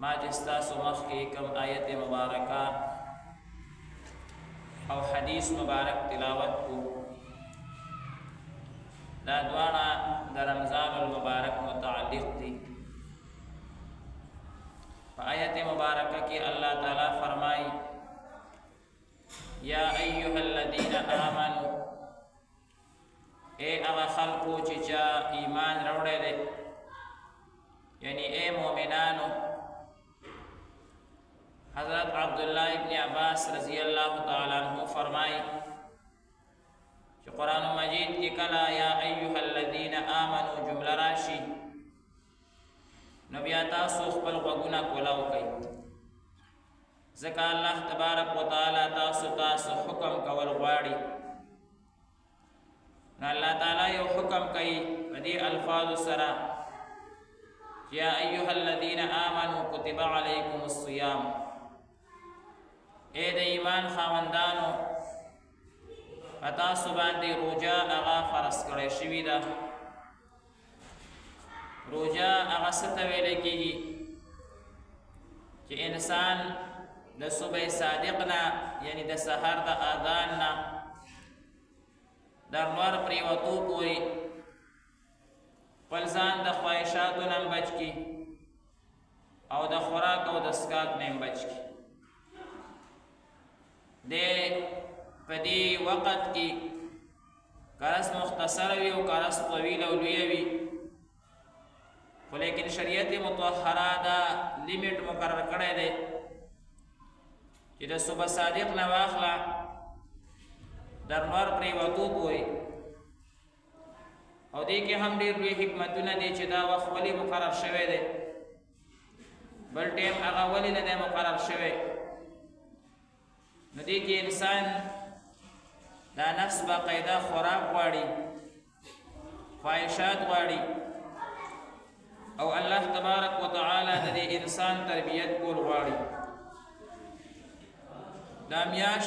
ما جستا سمخ کی کم آیت مبارکہ او حدیث مبارک تلاوت کو دا دوانا دا رمضان المبارک متعلق تھی. آیت مبارکہ کی اللہ تعالی فرمائی یا ایها الذین آمنوا اے اغا خلقو چچا ایمان روڑے دے یعنی اے مومنانو. حضرت عبداللہ ابن عباس رضی اللہ تعالیٰ عنہ فرمائی کہ قرآن مجید کی کلا یا ایها الذین آمنوا جملہ راشی نبی تاسو خپل غوږونه کولاو کوي ځکه الله تبارک وتعالی تاسو حکم کول غواړي. نو الله تعالی یو حکم کوي په دې الفاظ سره یا ایها الذین آمنوا کتب علیکم الصیام اے د ایمان خاوندانو تاسو باندې روزه هغه فرض کړی شوې ده. روزه هغه څه ته ویل کېږي چې انسان د صبح صادق نه یعنی د سحر د اذان نه د لمر پریوتو پورې خپل ځان د خواهشاتو نه بچ کړي او د خوراک او د څښاک نه بچ کړي. د په دې وخت کې کارس مختصر وي او کارس طویل او لوی وي خو لیکن شریعت مطهره دا لیمټ مقرر کړی دی چې د صبح صادق نه واخله در نور پریوتو پورې او دې کې هم ډېر لوی حکمتونه دي چې دا وخت ولې مقرر شوی دی بل ټیم هغه ولې نه دی مقرر شوی. نو دې کې انسان دا نفس باقاعده خوراک غواړي خواهشات غواړي او الله تبارک وتعالی د دې انسان تربیت کول غواړي. دا میاش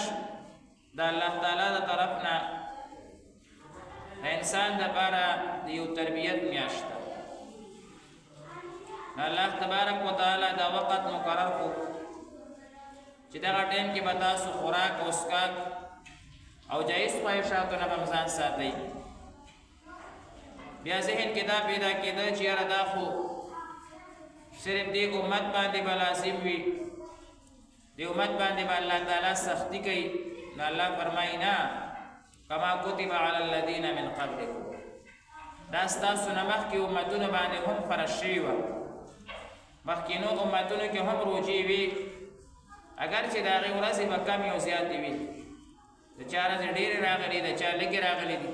د الله تعالی د طرف نه د انسان لپاره د یو تربیت میاش ده. الله تبارک وتعالی دا وخت مقرر کو چې دغه ټیم کې به تاسو خوراک او څښاک او جایز خواهشاتو نه به ځان ساتئ. بیا ذهن کې دا پیدا کېده چې یاره دا خو صرف دې امت باندې به لازم وي دې امت باندې به الله تعالی سختی کوي. نو الله فرمایي نه کما کتب علی الذین من قبلکم دا ستاسو نه مخکې امتونو باندې هم فرض شوي وه. مخکینو امتونو کې هم روژې وي اگر چې د هغې ورځې به کمې او زیاتې وي. د چا ورځې ډېرې راغلي د چا لږې راغلي دي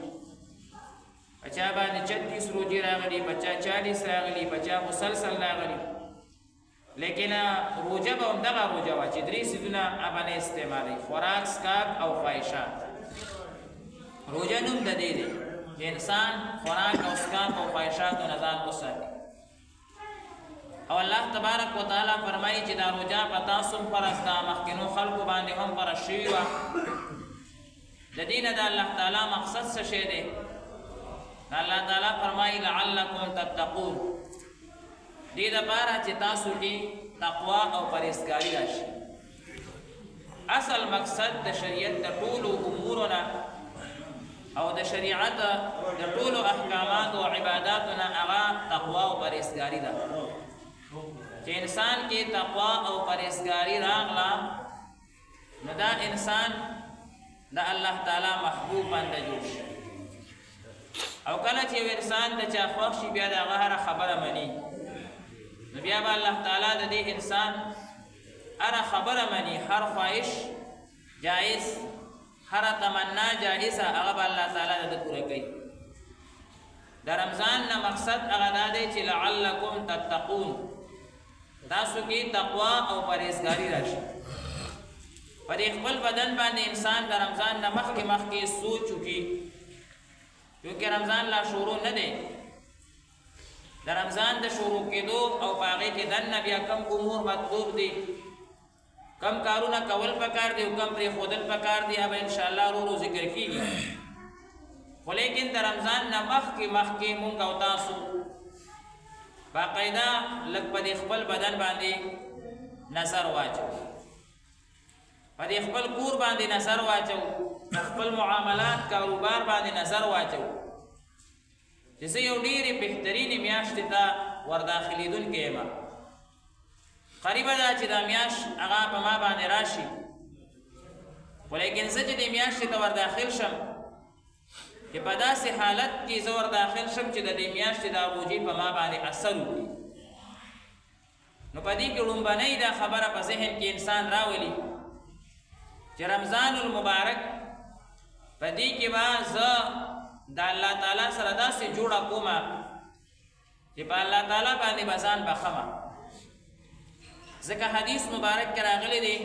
په چا باندې 36 روژې راغلي په چا 40 راغلي په چا مسلسل راغلي. لیکن روژه به همدغه روژه وه چې 3 څیزونه به نه استعمالوي خوراک څښاک او خواهشات. روژه نوم د دې دی چې انسان خوراک او څښاک او خواهشاتو نه ځان وساتي. او الله تبارک وتعالی فرمایي چې دا روژه په تاسو هم فرض ده مخکینو خلکو باندې هم فرض شوي وه. د دې نه د الله تعالی مقصد څه شی دی؟ الله تعالی فرمایي لعلکم تتقون دې دپاره چې تاسو کې تقوا او پرهیزګاري راشي. اصل مقصد د شریعت د ټولو امورو نه او د شریعت د ټولو احکاماتو او عباداتو نه هغه تقوا او پرهیزګاري ده. چې انسان کې تقوا او پرهیزګاري راغله نو دا انسان د الله تعالی محبوب باندې جوړ شي. او کله چې یو انسان د چا خوښ شي بیا د هغه هره خبره مني نو بیا به الله تعالی د دې انسان هره خبره مني. هر خواهش جایز هر تمنا جایزه هغه به الله تعالی د پوره کوي. د رمضان نه مقصد هغه دا دی چې لعلکم تتقون تاسو کې تقوا او پرهیزګاري راشي. په دې خپل بدن باندې انسان د رمضان نه مخکې سوچ وکړي کیونکہ رمضان لا شروع نه دی. د رمضان د شروع کېدو او په هغې کې دننه بیا کم امور مطلوب دي کم کارونه کول پکار دي او کم پرېښودل پکار دي هغه انشاءالله ورو ذکر کېږي. خو لیکن د رمضان نه مخکې مونږ او تاسو باقاعده لږ په دې خپل بدن باندې نظر واچو په دې خپل کور باندې نظر واچو خپل معاملات کاروبار باندې نظر واچو چې زه یو ډېرې بهترینې میاشتې ته ورداخلېدونکی یم قریبه ده چې دا میاشت هغه په ما باندې راشي خو لیکن زه چې دې میاشتې ته ورداخل شم چې په داسې حالت کې زه ورداخل شم چې د دې میاشتې دا روژې په ما باندې اثر وکړي نو په دې کې لومبنۍ دا خبره په ذهن کې انسان راولي چې رمضان المبارک په دې کې به زه د الله تعالی سره داسې جوړه کومه چې په الله تعالی باندې به ځان بخمه ځکه حدیث مبارک کې راغلی دی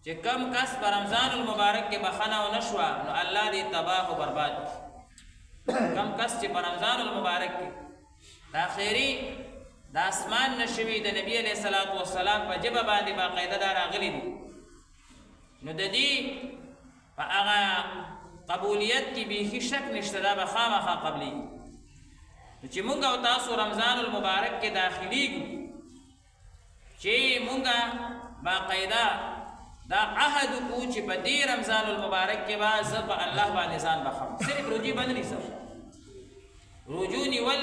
چې کم کس په رمضان المبارک کې بخنه ونه شوه نو الله دې تباه و برباد کم کس چې په رمضان المبارک کې دا خیري د اسمان نشوي د نبی علیه الصلاة والسلام په ژبه باندې باقاعده دا راغلی دي نو د دې په هغه قبولیت کې بیخي شک نشته دا به خامخا قبلیږي نو چې موږ او تاسو رمضان المبارک کې داخلیږو چې موږ باقاعده دا عهد کو چې په دې رمضان المبارک کې به زه په الله باندې ځان بخم صرف روجي بند نه سم روجو نیول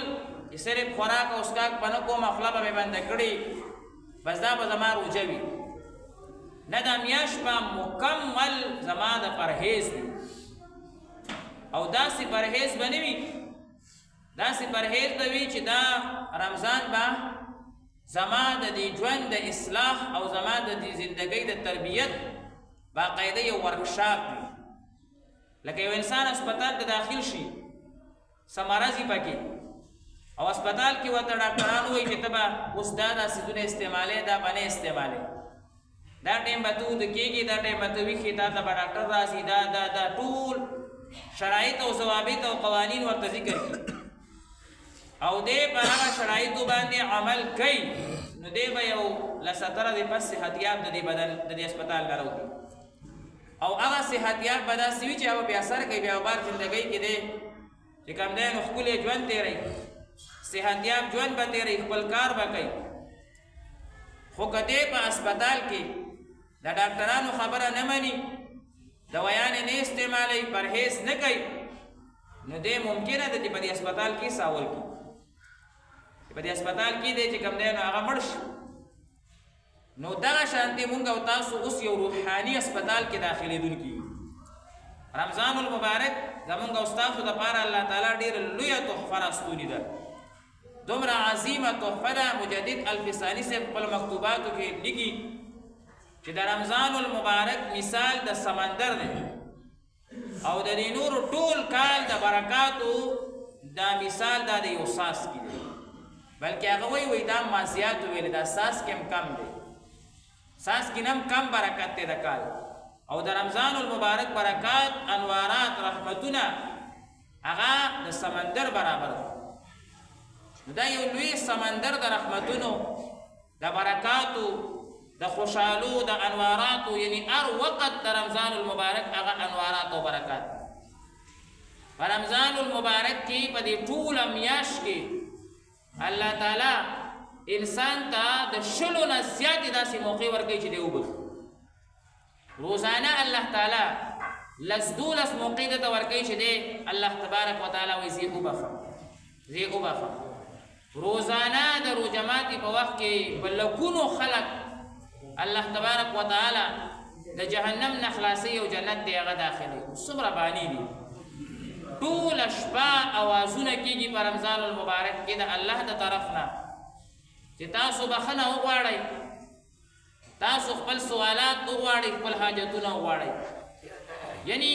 صرف خوراک او اسکاک په نه کوم خپله به مې بنده کړي بس دا به زما روجه وي نه دا میاشت به مکمل زما د پرهیز وي او داسې پرهیز به نه وي داسې پرهیز به وي چې دا رمضان به زما د دې ژوند د اصلاح او زما د دې زندګۍ د تربیت باقاعده یو ورکشاپ وي لکه یو انسان اسپتال ته داخل شي څه مرض پکې او اسپتال کې ورته ډاکټران وایي چې ته به اوس دا څیزونه استعمالوې دا به نه استعمالوې دا ټایم به ته اوده کېږي دا ټایم به ته ویښې تا ته به ډاکټر راسي دا ټول شرایط او ضوابط او قوانین ورته ذکر کړي او دې په هغه شرایطو باندې عمل کوي نو دې به یو لستره د پس صحتیاب د دې بدن د دې اسپتال نه راوځي او هغه صحتیاب به داسې وي چې هغه بیا اثر کوي بیا بار زندګۍ کې دی چې کوم دی نو ښکلی ژوند تېروي صحتیاب ژوند به تېروي خپل کار به کوي خو که دی په اسپتال کې د ډاکټرانو خبره نه مني دوایانې نه استعمالوي پرهیز نه کوي نو دی ممکنه ده چې په دې اسپتال کې ساول کړي په دې اسپتال کې دی چې کوم دی نو هغه مړ شي نو دغه شانتې مونږ او تاسو اوس یو روحاني اسپتال کې داخلېدونکي یو رمضان المبارک زمونږ او ستاسو دپاره الله تعالی ډېره لویه تحفه راستونې ده دومره عظیمه تحفه ده مجدد الفساني صاحب خپل مکتوباتو کې لیکي چې د رمضان المبارک مثال د سمندر دی او د دې نورو ټول کال د برکاتو دا مثال دا د یو څاڅکي دی بلکې هغه وایي دا ما زیات ویل دا څاڅکي هم کم دی څاڅکي نه هم کم برکت دی د کال او د رمضان المبارک برکات انوارات رحمتونه هغه د سمندر برابر دی دا یو لوی سمندر د رحمتونو د برکاتو د خوشحالو د انواراتو یعنی هر وخت د رمضان المبارک هغه انوارات او برکات په رمضان المبارک کې په دې ټوله میاشت کې الله تعالی انسان ته د شلو نه زیاتې داسې موقع ورکوي چې دی وبخي روزانه الله تعالی لس دولس موقع درته ورکوي چې دی الله تبارک وتعالی وایي زه وبخم روزانه د روجماتي په وخت کې په لکونو خلک الله تبارک وتعالی د جهنم نه خلاصي او جنت دی هغه داخلي څومره بانی دي ټول شپه اوازونه کېږي په رمضان المبارک کې د الله د طرف نه چې تاسو بخنه وغواړئ تاسو خپل سوالات وغواړئ خپل حاجتونه وغواړئ یعنی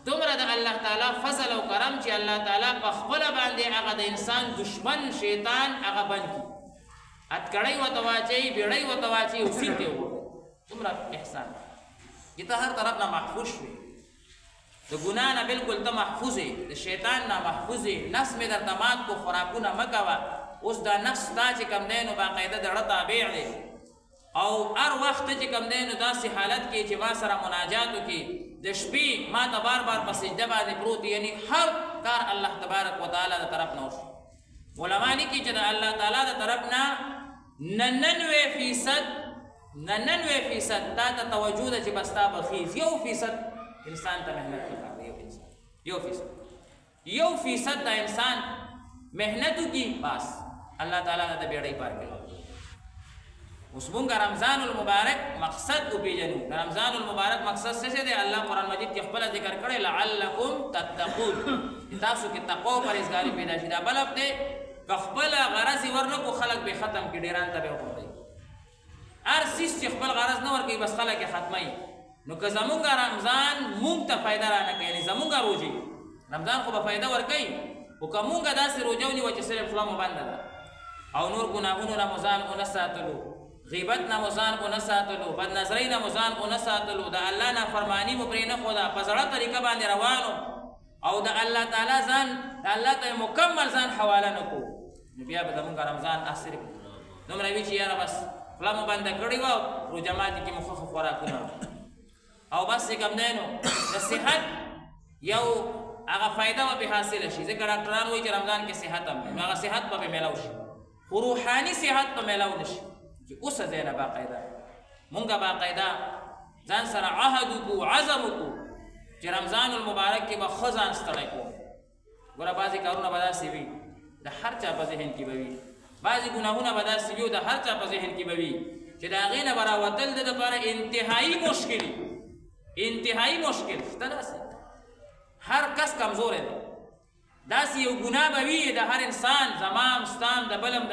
دومره د الله تعالی فضل او کرم چې الله تعالی په خپله باندې هغه د انسان دشمن شیطان هغه بند کړي اتکړی ورته واچوي بیړۍ ورته واچوي او سیټ یې ووړي دومره احسان چې ته هر طرف نه محفوظ شوې د ګناه نه بلکل ته محفوظ یې د شیطان نه محفوظ یې نفس مې درته مات کو خوراکونه مه کوه اوس دا نفس تا چې کوم دی نو باقاعده د ړه تابع دی او هر وخت چې کوم دی نو داسې حالت کې چې ما سره مناجاتو کې د شپې ما ته بار بار په سجده باندې پروت یعنی هر کار الله تبارک وتعالی د طرف نه وشو علما لیکي چې د الله تعالی د طرف نه 99% 99% دا ته توجه ده چې بس تا بخیز 1% انسان ته محنت پکار دی 1% دا انسان محنت وکړي بس الله تعالی دا بیړۍ پار کوي. اوس مونږ رمضان المبارک مقصد وپېژنو. د رمضان المبارک مقصد څه دی؟ الله قرآن مجید کې خپله ذکر کړی لعلکم تتقون، تاسو کې تقوا او پرهیزګاري پیدا شي. دا بلب دی که خپله غرض یې ورنکړو خلک به ختم کړي، ډېران ته به یې وغورځوي. هر څیز چې خپل غرض نه ورکوي بس خلک یې ختموي. نو که زمونږ رمضان مونږ ته فایده رانه کوي، یعنې زمونږ روژې رمضان خو به فایده ورکوي، خو که مونږ داسې روژه ونیوه چې صرف خوله مو بنده ده او نور ګناهونو نه مو ځان ونه ساتلو، غیبت نه مو ځان ونه ساتلو، بدنظرۍ نه مو ځان ونه ساتلو، د الله نافرماني مو پرې نه ښوده، په زړه طریقه باندې روانو او د الله تعالی ځان د الله ته مکمل ځان حواله نه کړو، نو بیا به زمونږ رمضان صرف دومره وي چې یاره بس خوله مو بنده کړې وه او روژه ماتې کې مو ښه خوراکونه او بس چې کوم دی نو د صحت یو هغه فایده به حاصله شي. ځکه ډاکټران وایي چې رمضان کې صحت هم نو هغه صحت به میلاو شي، خو روحاني صحت به میلاو نه شي. چې اوسه ځای نه باقاعده مونږ باقاعده ځان سره عهد وکړو، عزم وکړو چې رمضان المبارک کې به ښه ځان ستړی کوو. ګوره بعضې کارونه به داسې وي د هر چا په ذهن کې به وي، بعضې ګناهونه به داسې وي د هر چا په ذهن کې به وي چې د هغې نه به راوتل د دپاره انتهایي مشکل وي. انتهایي مشکل شته داسې هر کس کمزوری دی، داسې یو ګناه به وي د هر انسان زمام ستام د بلم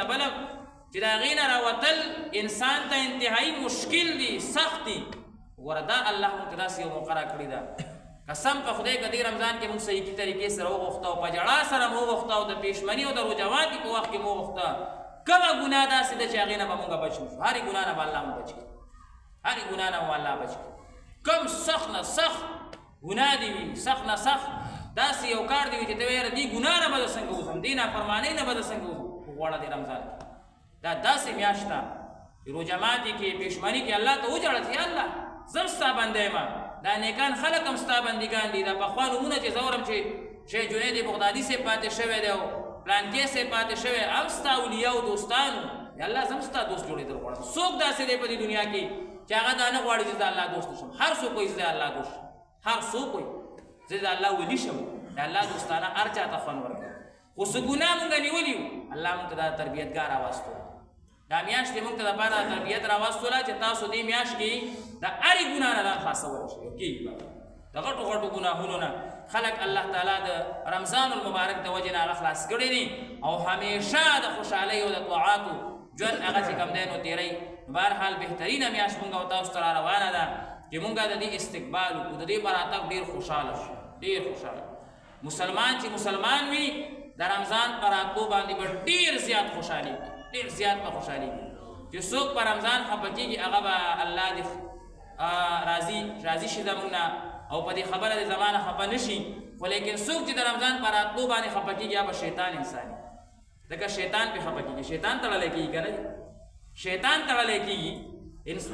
چې د هغې نه راوتل انسان ته انتهایي مشکل دي، سخت دي. ګوره دا الله مونږ ته داسې یو مقرره کړې ده. قسم په خدای که دې رمضان کې مونږ صحیح طریقې سره وغوښته او په ژړا سره مو وغوښته او د پېشمني او د روژهواتي په وخت کې مو وغوښته، کومه ګناه داسې ده چې هغې نه به مونږ بچ نشو. هرې ګناه نه به الله مو بچ کړي، هرې ګناه نه به الله بچ کړي. کم سخت نه سخت ګناه دې وي، سخت نه سخت داسې یو کار دې وي چې ته وایې یاره دې ګناه نه به زه څنګه وځم، دې نافرمانۍ نه به زه څنګه وځم. غواړه دې رمضان کې دا داسې میاشت ده چې روژه ماتي کې پېشمني کې الله ته وژړه چې یا الله زه ستا بنده یم، دا نیکان خلک هم ستا بندګان دي، دا پخوا نومونه چې زه اورم چې شیخ جنید بغدادي صاحب پاتې شوی دی او پلانکې صاحب پاتې شوی، هم ستا اولیاء او دوستانو، یا الله زه هم ستا دوست جوړېدل غواړم. څوک داسې دی په دې دنیا کې چې هغه دا نه غواړي چې زه د الله دوست شم؟ هر څوک وایي زه د الله دوست شم، هر څوک وایي زه د الله ولی شم، د الله دوستانه هر چا ته خوند ورکوي. خو څه ګناه مونږ نیولي وو، الله مونږ ته دا تربیتګار راواستو، دا میاشت یې مونږ ته دپاره تربیت راواستوله چې تاسو دې میاشت کې د هرې ګناه نه ځان خلاصولی شئ. کېږي به د غټو غټو ګناهونو نه خلک الله تعالی د رمضان المبارک د وجې نه هغه خلاص کړي دي او همیشه د خوشحالۍ او د طاعاتو ژوند هغه چې کوم دی نو تېروي. بهرحال بهترینه میاشت مونږ او تاسو ته را روانه ده چې مونږ د دې استقبال وکړو، د دې په راتګ ډېر خوشحاله شو، ډېر خوشحاله. مسلمان چې مسلمان وي د رمضان په راتلو باندې به ډېر زیات خوشحالېږي، ډېر زیات به خوشحالېږي. چې څوک په رمضان خفه کېږي هغه به الله دې راضي شي زمونږ نه او په دې خبره دې زما نه خفه نه شي. خو لیکن څوک چې د رمضان په راتلو باندې خفه کېږي هغه به شیطان انسان وي، ځکه شیطان پې خفه کېږي، شیطان تړلی کېږي که نه، شیطان تړلی کېږي.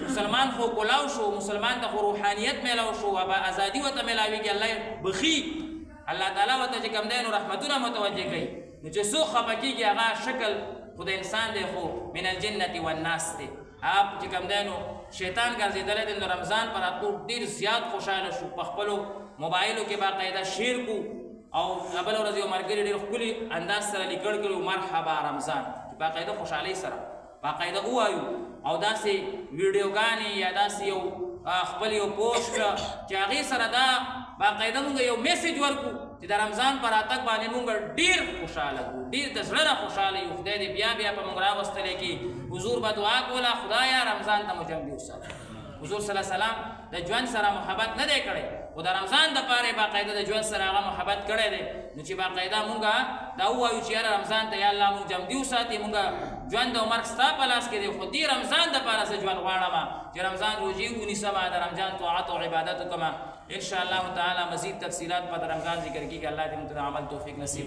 مسلمان خو کلاو شو، مسلمان ته خو روحانیت میلاو شو، با ازادي ورته میلاویږي، الله یې بخي، الله تعالی ورته چې کوم دی نو رحمتونه متوجه کوي. نو چې څوک خفه کېږي هغه شکل خو د انسان دی خو من الجنة والناس دی، هغه چې کوم دی نو شیطان ګرځېدلی دی. نو رمضان په راتلو ډېر زیات خوشحاله شو، په خپلو موبایلو کې باقاعده شیر کو او بله ورځ یو ملګري ډېر ښکلي انداز سره لیکل کړي مرحبا رمضان، چې باقاعده خوشحالۍ سره باقاعده ووایو او داسې ویډیوګانې یا داسې یو خپل یو پوسټ چې هغې سره دا باقاعده مونږ یو میسیج ورکو چې د رمضان په راتګ باندې مونږ ډېر خوشحاله کړو، ډېر د زړه نه خوشحاله یو. خدای دې بیا بیا په مونږ راوستلی کړي. حضور به دعا کوله خدایه رمضان ته مو جمع وساته. حضور صلی الله علیه وسلم د ژوند سره محبت نه دی کړی، خو د رمضان دپاره یې باقاعده د ژوند سره هغه محبت کړی دی. نو چې باقاعده مونږ دا ووایو چې یاره رمضان ته یا الله مونږ جمدي وساتې، مونږ ژوند او مرګ ستا په لاس کې دی، خو دې رمضان دپاره زه ژوند غواړم چې رمضان روژې ونیسم، د رمضان طاعت او عبادت وکړم. انشاءالله تعالی مزید تفصیلات په د رمضان ذکر کېږي. الله دې موږ ته د عمل توفیق نصیب